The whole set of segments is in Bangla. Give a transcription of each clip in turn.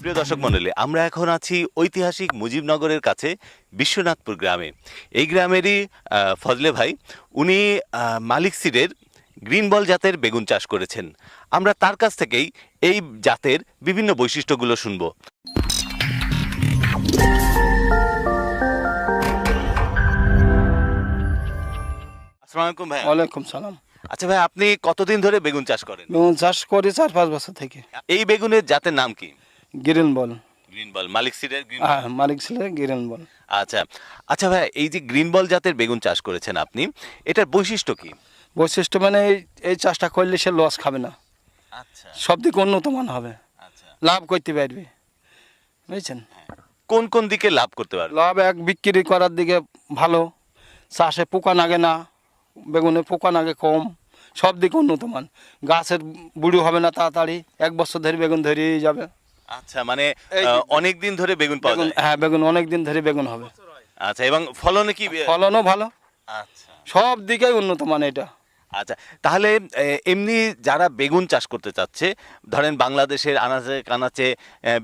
প্রিয় দর্শক মণ্ডলী, আমরা এখন আছি ঐতিহাসিক মুজিবনগরের কাছে বিশ্বনাথপুর গ্রামে। এই গ্রামেরই ফজলে ভাই, উনি মালিক সিডের গ্রিন বল জাতের বেগুন চাষ করেছেন। আমরা তার কাছ থেকেই এই জাতের বিভিন্ন বৈশিষ্ট্যগুলো শুনব। আসসালামু আলাইকুম ভাই। ওয়ালাইকুম সালাম। আচ্ছা ভাই, আপনি কতদিন ধরে বেগুন চাষ করেন? বেগুন চাষ করি 4-5 বছর থেকে। এই বেগুনের জাতের নাম কি? গ্রিন বল। গ্রিন বল, মালিক সিডের গ্রিন। হ্যাঁ, মালিক ছিল গ্রিন বল। আচ্ছা আচ্ছা ভাই, এই যে গ্রিন বল জাতের বেগুন চাষ করেছেন আপনি, এটার বৈশিষ্ট্য কি? বৈশিষ্ট্য মানে এই চাষটা করলে সে লস খাবে না, আচ্ছা সব দিকে উন্নত মান হবে, আচ্ছা, লাভ করতে পারবে, বুঝছেন? কোন কোন দিকে লাভ করতে পারবে? লাভ এক বিক্রি করার দিকে ভালো, চাষে পোকা লাগে না, বেগুনে পোকা লাগে কম, সব দিকে উন্নত মান। গাছের বুড়ি হবে না তাড়াতাড়ি, 1 বছর ধরে বেগুন ধরেই যাবে। আচ্ছা, মানে এই অনেক দিন ধরে বেগুন পাওয়া বেগুন, যায়। হ্যাঁ, বেগুন অনেক দিন ধরে বেগুন হবে। আচ্ছা, এবং ফলনে কি? ফলনও ভালো, আচ্ছা সব দিকেই উন্নত মান এটা। আচ্ছা, তাহলে এমনি যারা বেগুন চাষ করতে চাচ্ছে, ধরেন বাংলাদেশের আনাচে কানাচে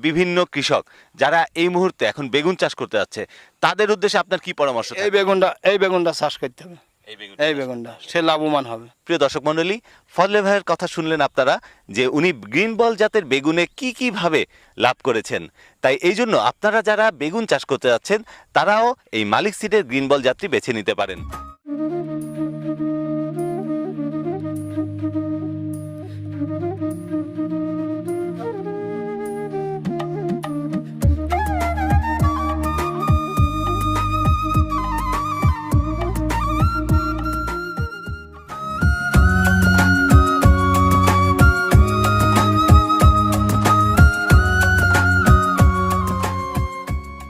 বিভিন্ন কৃষক যারা এই মুহূর্তে এখন বেগুন চাষ করতে যাচ্ছে, তাদের উদ্দেশ্যে আপনার কি পরামর্শ এই বেগুনটা চাষ করতে হবে, বেগুন এই বেগুনটা সে লাভবান হবে। প্রিয় দর্শক মণ্ডলী, ফজলে ভাইয়ের কথা শুনলেন আপনারা যে উনি গ্রিন বল জাতের বেগুনে কি ভাবে লাভ করেছেন। তাই এই জন্য আপনারা যারা বেগুন চাষ করতে যাচ্ছেন, তারাও এই মালিক সিডের গ্রিন বল জাতটি বেছে নিতে পারেন।